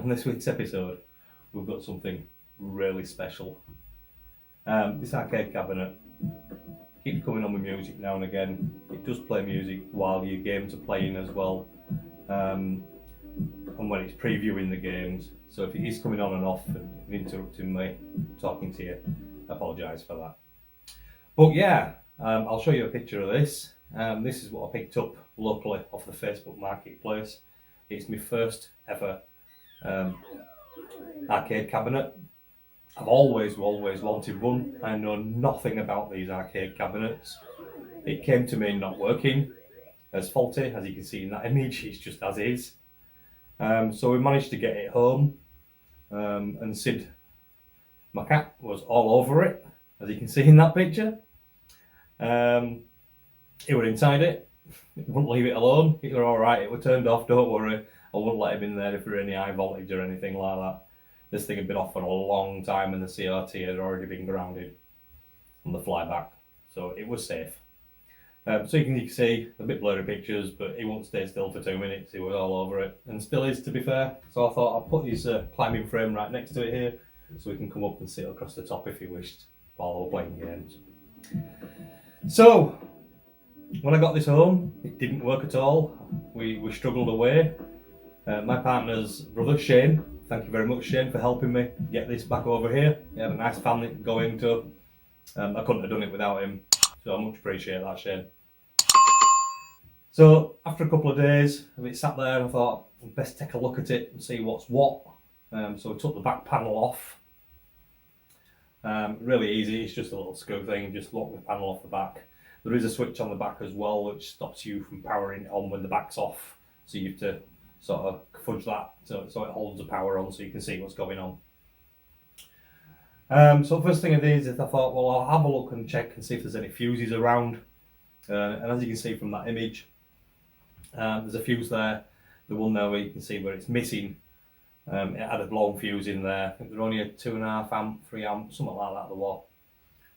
on this week's episode, we've got something really special. This arcade cabinet keeps coming on with music now and again. It does play music while your games are playing as well, and when it's previewing the games. So if it is coming on and off and interrupting me talking to you, I apologise for that. But yeah, I'll show you a picture of this. This is what I picked up locally off the Facebook marketplace. It's my first ever arcade cabinet. I've always wanted one. I know nothing about these arcade cabinets. It came to me not working, as faulty as you can see in that image. It's just as is. So we managed to get it home, and Sid, my cat, was all over it, as you can see in that picture. He were inside it. It wouldn't leave it alone. It were alright, it were turned off, don't worry. I wouldn't let him in there if there were any high voltage or anything like that. This thing had been off for a long time and the CRT had already been grounded on the flyback, so it was safe. So you can see a bit blurry pictures, but he won't stay still for 2 minutes. He was all over it, and still is, to be fair. So I thought I'd put his climbing frame right next to it here, so he can come up and sit across the top if he wished while we're playing games. So when I got this home, it didn't work at all. We struggled away. My partner's brother, Shane, thank you very much, Shane, for helping me get this back over here. He had a nice family to go into. I couldn't have done it without him, so I much appreciate that, Shane. So after a couple of days of it sat there, I thought I'd best take a look at it and see what's what. So we took the back panel off. Really easy, it's just a little screw thing, just lock the panel off the back. There is a switch on the back as well which stops you from powering it on when the back's off, so you have to sort of fudge that so it holds the power on so you can see what's going on. So the first thing I did is I thought, well, I'll have a look and check and see if there's any fuses around, and as you can see from that image, there's a fuse there. The one there where you can see where it's missing, it had a blown fuse in there. I think they're only a 2.5 amp, 3 amp, something like that there was.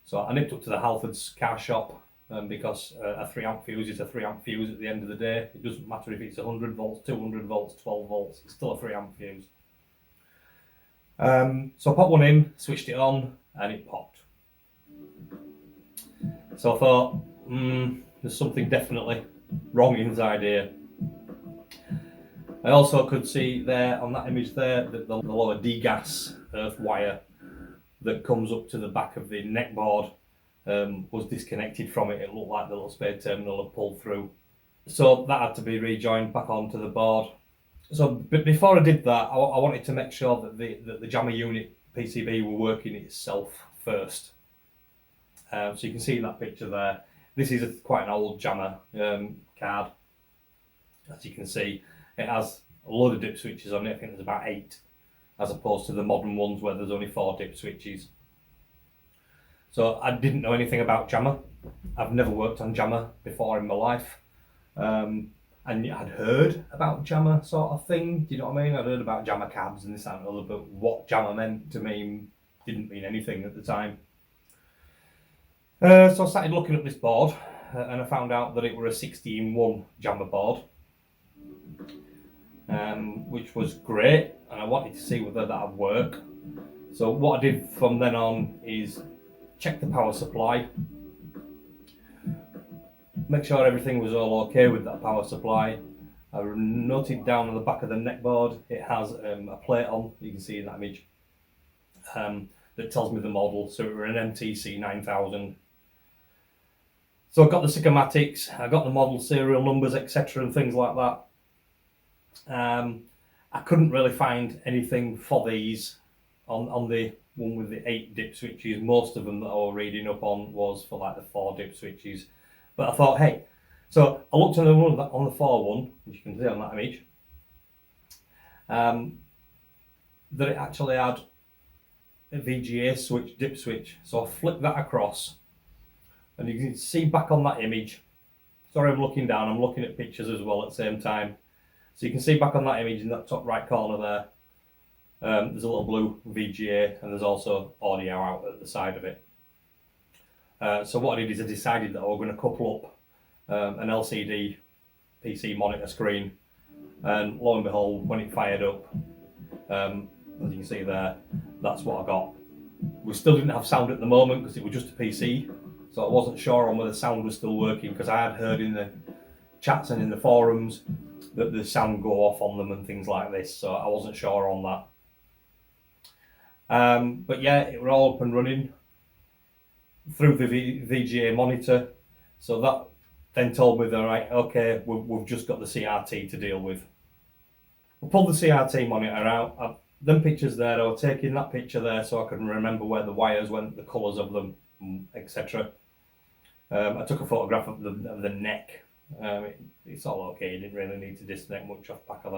So I nipped up to the Halfords car shop, because a 3 amp fuse is a 3 amp fuse at the end of the day. It doesn't matter if it's 100 volts, 200 volts, 12 volts, it's still a 3 amp fuse. So I popped one in, switched it on, and it popped. So I thought, there's something definitely wrong inside here. I also could see there on that image there that the lower degas earth wire that comes up to the back of the neck board was disconnected from it. It looked like the little spade terminal had pulled through. So that had to be rejoined back onto the board. So but before I did that, I wanted to make sure that the Jamma unit PCB were working itself first. So you can see in that picture there, this is quite an old Jamma card. As you can see, it has a load of dip switches on it. I think there's about 8, as opposed to the modern ones where there's only 4 dip switches. So I didn't know anything about Jamma. I've never worked on Jamma before in my life. And I'd heard about Jamma sort of thing, do you know what I mean? I'd heard about Jamma cabs and this that and other, but what Jamma meant to me didn't mean anything at the time. So I started looking at this board, and I found out that it were a 16-1 Jamma board, which was great, and I wanted to see whether that would work. So what I did from then on is check the power supply, make sure everything was all okay with that power supply. I noted down on the back of the neck board, it has a plate on, you can see in that image, that tells me the model. So it were an MTC 9000. So I got the schematics, I got the model serial numbers, etc. and things like that. I couldn't really find anything for these on the one with the 8 dip switches. Most of them that I was reading up on was for like the 4 dip switches. But I thought, hey, so I looked on the one on the 4 one, which you can see on that image, that it actually had a VGA switch, dip switch. So I flipped that across, and you can see back on that image. Sorry, I'm looking down. I'm looking at pictures as well at the same time. So you can see back on that image in that top right corner there, there's a little blue VGA, and there's also audio out at the side of it. So what I did is I decided that I was going to couple up an LCD PC monitor screen, and lo and behold, when it fired up, As you can see there, that's what I got. We still didn't have sound at the moment because it was just a PC, so I wasn't sure on whether sound was still working, because I had heard in the chats and in the forums that the sound go off on them and things like this, so I wasn't sure on that. But yeah, it were all up and running through the VGA monitor, so that then told me that, right, okay, we've just got the CRT to deal with. I pulled the CRT monitor out. Them pictures there, I was taking that picture there so I can remember where the wires went, the colours of them, etc. I took a photograph of the neck. It's all okay, you didn't really need to disconnect much off back of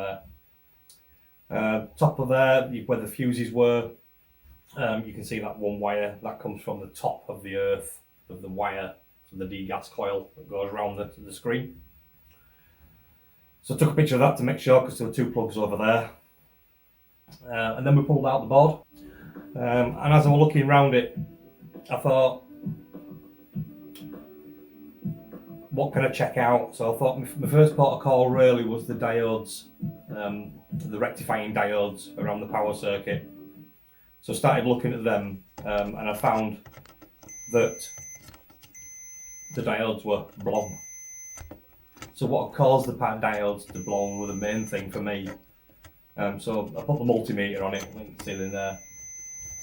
there. Top of there, where the fuses were, you can see that one wire that comes from the top of the earth of the wire to the degas coil that goes around the screen. So I took a picture of that to make sure, because there were two plugs over there. And then we pulled out the board. And as I was looking around it, I thought, what can I check out? So I thought my first port of call really was the diodes, the rectifying diodes around the power circuit. So I started looking at them, and I found that the diodes were blown. So what caused the diodes to blow were the main thing for me. So I put the multimeter on it, you can see in there,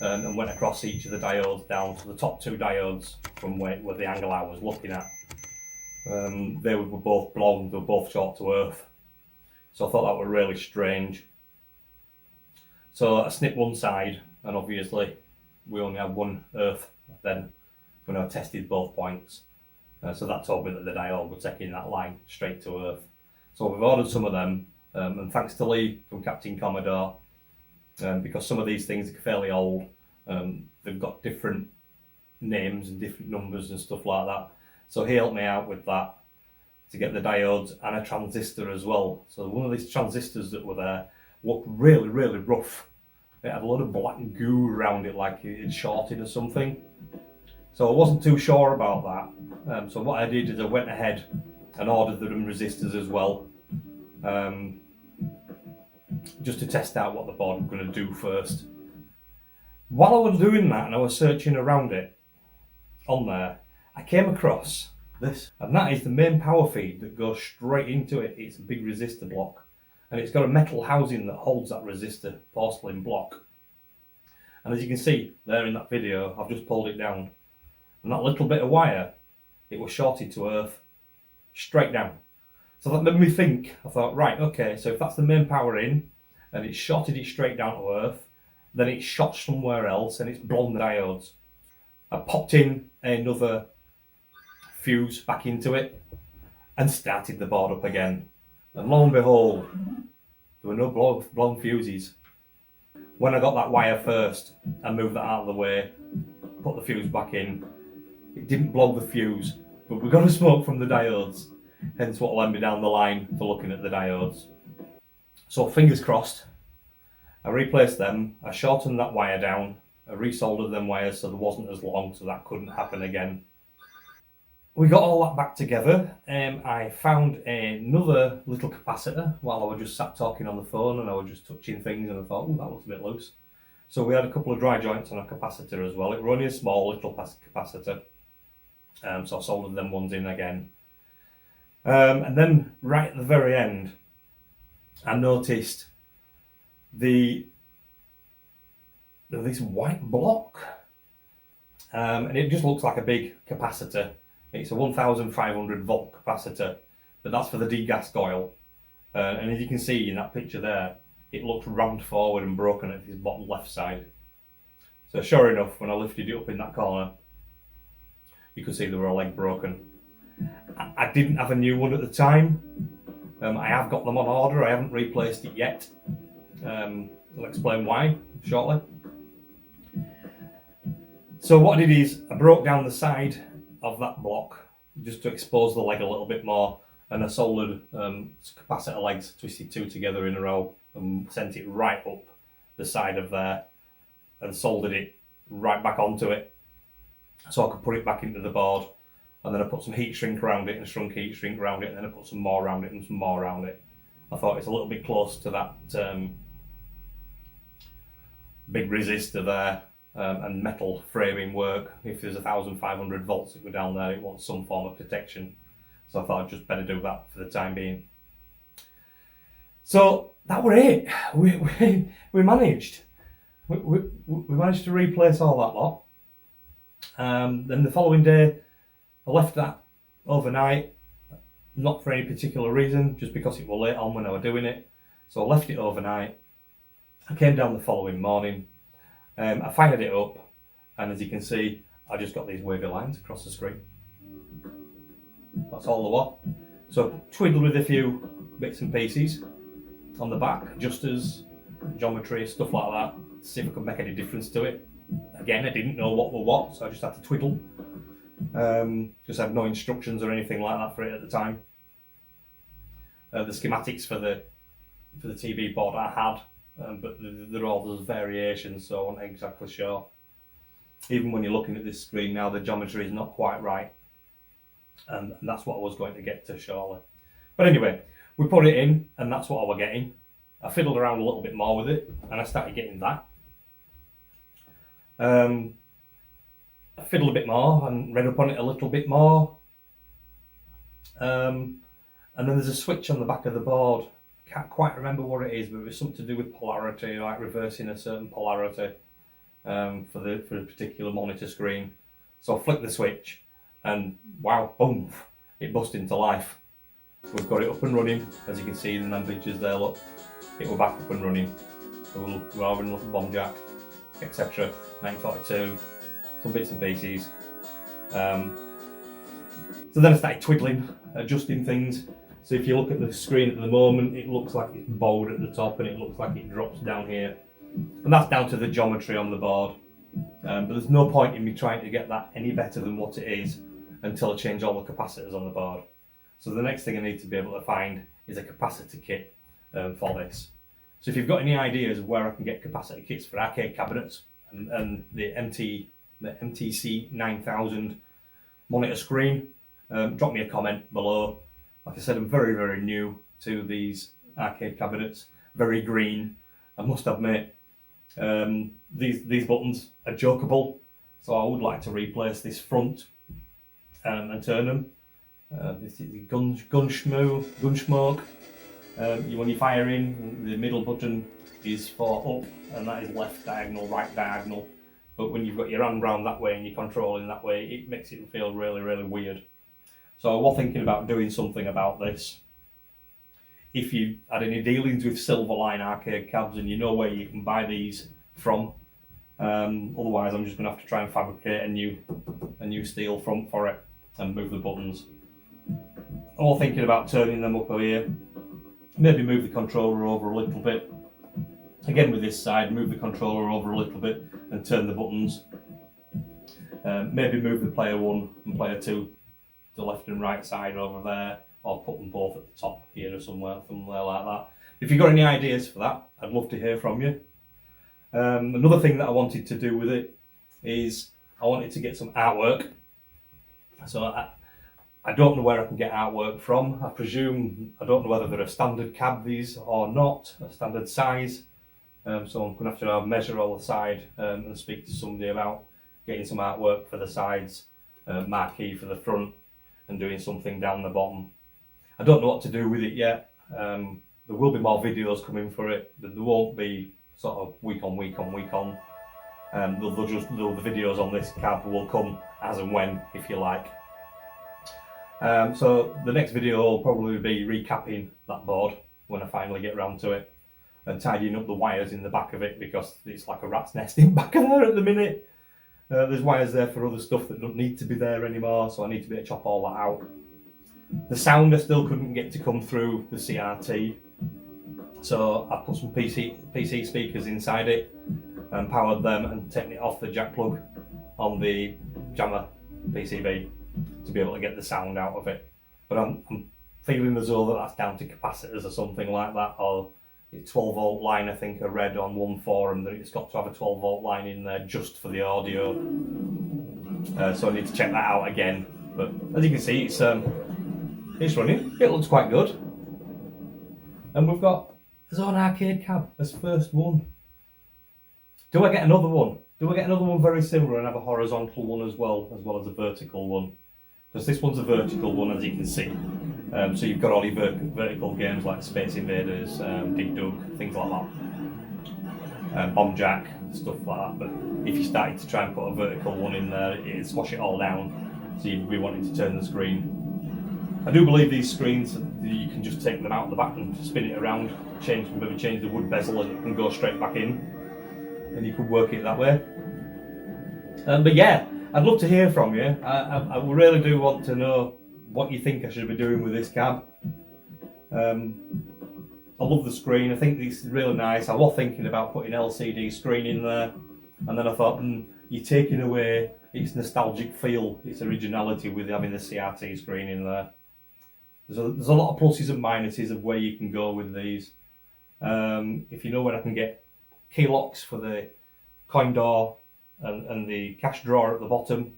and went across each of the diodes down to the top two diodes from where the angle I was looking at. They were both blown, they were both short to earth. So I thought that was really strange. So I snipped one side, and obviously we only had one earth then when I tested both points. So that told me that the diode was taking that line straight to earth. So we've ordered some of them, and thanks to Lee from Captain Commodore, because some of these things are fairly old, they've got different names and different numbers and stuff like that. So he helped me out with that to get the diodes and a transistor as well. So one of these transistors that were there looked really, really rough. It had a lot of black goo around it, like it had shorted or something. So I wasn't too sure about that. So what I did is I went ahead and ordered the resistors as well, just to test out what the board was going to do first. While I was doing that and I was searching around it on there, I came across this, and that is the main power feed that goes straight into it. It's a big resistor block, and it's got a metal housing that holds that resistor porcelain block. And as you can see there in that video, I've just pulled it down, and that little bit of wire, it was shorted to earth, straight down. So that made me think. I thought, right, okay, so if that's the main power in, and it's shorted it straight down to earth, then it's shot somewhere else and it's blown the diodes. I popped in another fuse back into it and started the board up again. And lo and behold, there were no blown fuses. When I got that wire first, I moved that out of the way, put the fuse back in. It didn't blow the fuse, but we got a smoke from the diodes, hence what led me down the line for looking at the diodes. So fingers crossed, I replaced them, I shortened that wire down, I resoldered them wires so there wasn't as long, so that couldn't happen again. We got all that back together. I found another little capacitor while I was just sat talking on the phone, and I was just touching things, and I thought, oh, that looks a bit loose. So we had a couple of dry joints on a capacitor as well. It was only a small little capacitor, so I soldered them ones in again. And then right at the very end, I noticed this white block, and it just looks like a big capacitor. It's a 1500 volt capacitor, but that's for the degas coil. And as you can see in that picture there, it looks rammed forward and broken at his bottom left side. So sure enough, when I lifted it up in that corner, you could see there were a leg broken. I didn't have a new one at the time. I have got them on order, I haven't replaced it yet. I'll explain why shortly. So what I did is I broke down the side of that block just to expose the leg a little bit more, and I soldered capacitor legs, twisted two together in a row, and sent it right up the side of there and soldered it right back onto it so I could put it back into the board. And then I put some heat shrink around it and a shrunk heat shrink around it, and then I put some more around it and some more around it. I thought it's a little bit close to that big resistor there, and metal framing work. If there's 1,500 volts that go down there, it wants some form of protection. So I thought I'd just better do that for the time being. So that were it. We managed. We managed to replace all that lot. Then the following day, I left that overnight, not for any particular reason, just because it was late on when I was doing it. So I left it overnight. I came down the following morning. I fired it up, and as you can see, I just got these wavy lines across the screen. That's all there was. So twiddled with a few bits and pieces on the back, adjusters, geometry, stuff like that, to see if I could make any difference to it. Again, I didn't know what were what, so I just had to twiddle. Just had no instructions or anything like that for it at the time. The schematics for the TV board I had, but there are all those variations, so I wasn't exactly sure. Even when you're looking at this screen now, the geometry is not quite right, and that's what I was going to get to shortly. But anyway, we put it in, and that's what I was getting. I fiddled around a little bit more with it, and I started getting that. I fiddled a bit more and read up on it a little bit more. And then there's a switch on the back of the board. I can't quite remember what it is, but it was something to do with polarity, like reversing a certain polarity for a particular monitor screen. So I flicked the switch, and wow, boom, it busted into life. We've got it up and running, as you can see in the pictures there, look. It was back up and running. So we're having a little bomb jack, etc. 1942, some bits and pieces. So then I started twiddling, adjusting things. So if you look at the screen at the moment, it looks like it's bowed at the top and it looks like it drops down here. And that's down to the geometry on the board. But there's no point in me trying to get that any better than what it is until I change all the capacitors on the board. So the next thing I need to be able to find is a capacitor kit for this. So if you've got any ideas of where I can get capacitor kits for arcade cabinets and the MTC 9000 monitor screen, drop me a comment below. Like I said, I'm very, very new to these arcade cabinets, very green, I must admit. These buttons are jokeable, so I would like to replace this front and turn them. This is the gun smoke. When you're firing, the middle button is for up, and that is left diagonal, right diagonal. But when you've got your hand round that way and you're controlling that way, it makes it feel really, really weird. So I was thinking about doing something about this. If you had any dealings with Sliverline Arcade Cabs and you know where you can buy these from, otherwise I'm just going to have to try and fabricate a new steel front for it and move the buttons. I was thinking about turning them up here, maybe move the controller over a little bit. Again with this side, move the controller over a little bit and turn the buttons. Maybe move the player 1 and player 2 the left and right side over there, or put them both at the top here or somewhere like that. If you've got any ideas for that, I'd love to hear from you. Another thing that I wanted to do with it is I wanted to get some artwork. So I don't know where I can get artwork from. I don't know whether they're a standard cab these or not, a standard size. So I'm going to have to measure all the side and speak to somebody about getting some artwork for the sides, marquee for the front, and doing something down the bottom. I don't know what to do with it yet. There will be more videos coming for it. There won't be sort of week on. The videos on this cab will come as and when, if you like. So the next video will probably be recapping that board when I finally get around to it, and tidying up the wires in the back of it, because it's like a rat's nest in back of there at the minute. There's wires there for other stuff that don't need to be there anymore, so I need to be able to chop all that out. The sound I still couldn't get to come through the CRT, so I put some PC speakers inside it and powered them and taken it off the jack plug on the Jamma PCB to be able to get the sound out of it. But I'm feeling as though that's down to capacitors or something like that, or it's 12 volt line. I think I read on one forum that it's got to have a 12 volt line in there just for the audio. So I need to check that out again. But as you can see, it's running. It looks quite good. And we've got Zone Arcade Cab as first one. Do I get another one? Do I get another one very similar and have a horizontal one as well as a vertical one? Because this one's a vertical one, as you can see. So you've got all your vertical games like Space Invaders, Dig Dug, things like that. Bomb Jack, stuff like that. But if you started to try and put a vertical one in there, it'd squash it all down. So you'd be wanting to turn the screen. I do believe these screens, you can just take them out the back and spin it around, maybe change the wood bezel, and it can go straight back in. And you could work it that way. But yeah, I'd love to hear from you. I really do want to know what you think I should be doing with this cab. I love the screen. I think this is really nice. I was thinking about putting LCD screen in there, and then I thought, you're taking away its nostalgic feel, its originality with having the CRT screen in there. There's a lot of pluses and minuses of where you can go with these. If you know where I can get key locks for the coin door and the cash drawer at the bottom,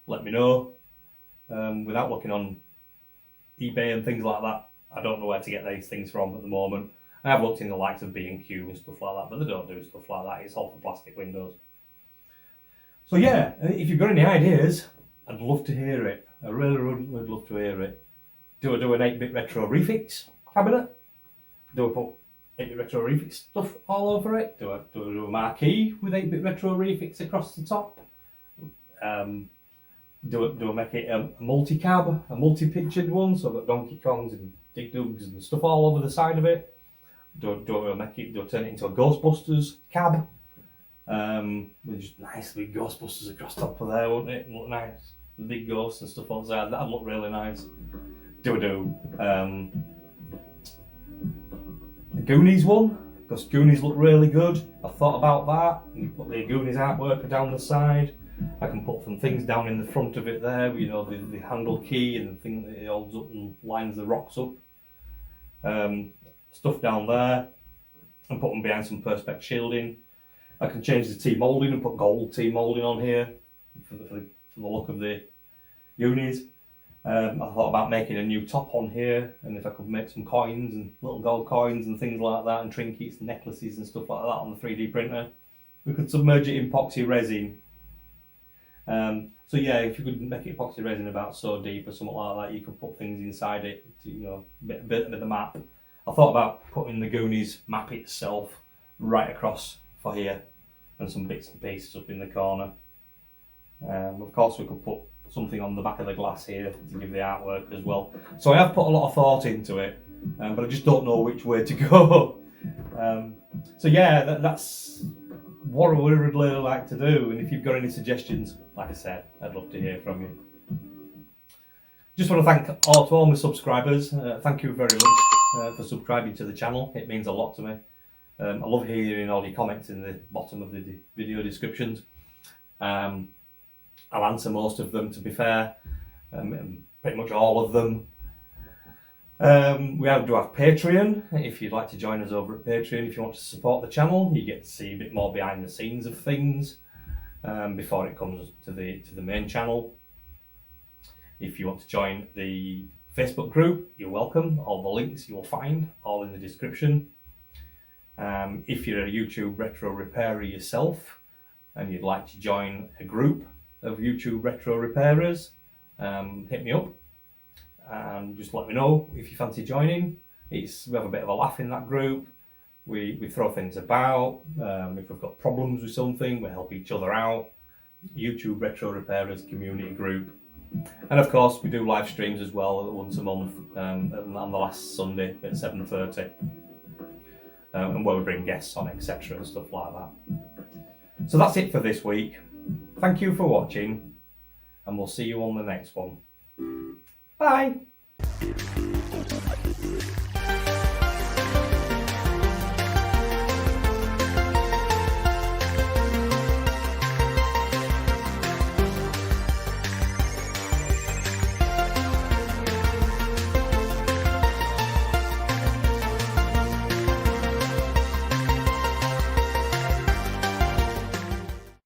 let me know. Without looking on eBay and things like that, I don't know where to get these things from at the moment. I have looked in the likes of B&Q and stuff like that, but they don't do stuff like that. It's all for plastic windows. So yeah, if you've got any ideas, I'd love to hear it. I really would love to hear it. Do I do an 8-bit retro refix cabinet? Do I put 8-bit retro refix stuff all over it? Do I do a marquee with 8-bit retro refix across the top? Do I make it a multi-cab, a multi-pictured one, so I've got Donkey Kongs and Dig Dugs and stuff all over the side of it? Do I turn it into a Ghostbusters cab? With just nice big Ghostbusters across top of there, wouldn't it? Look nice. The big ghosts and stuff on the side, that'd look really nice. Do a Goonies one, because Goonies look really good. I've thought about that. You put the Goonies artwork down the side. I can put some things down in the front of it there, you know, the handle key and the thing that it holds up and lines the rocks up. Stuff down there, and put them behind some perspex shielding. I can change the T-moulding and put gold T-moulding on here for the look of the unis. I thought about making a new top on here, and if I could make some coins and little gold coins and things like that, and trinkets and necklaces and stuff like that on the 3D printer. We could submerge it in epoxy resin. So yeah, if you could make it epoxy resin about so deep or something like that, you could put things inside it to, you know, a bit of the map. I thought about putting the Goonies map itself right across for here, and some bits and pieces up in the corner. Of course, we could put something on the back of the glass here to give the artwork as well. So I have put a lot of thought into it, but I just don't know which way to go. So yeah, that's what I would really like to do. And if you've got any suggestions, like I said, I'd love to hear from you. Just want to thank all my subscribers. Thank you very much for subscribing to the channel. It means a lot to me. I love hearing all your comments in the bottom of the video descriptions. I'll answer most of them, to be fair, pretty much all of them. We do have Patreon. If you'd like to join us over at Patreon, if you want to support the channel, you get to see a bit more behind the scenes of things before it comes to the main channel. If you want to join the Facebook group, you're welcome. All the links you will find all in the description. If you're a YouTube retro repairer yourself and you'd like to join a group of YouTube retro repairers, hit me up and just let me know if you fancy joining. We have a bit of a laugh in that group. We throw things about. If we've got problems with something, we help each other out. YouTube retro repairers community group. And of course, we do live streams as well once a month on the last Sunday at 7:30. And where we bring guests on, etc. and stuff like that. So that's it for this week. Thank you for watching, and we'll see you on the next one. Bye!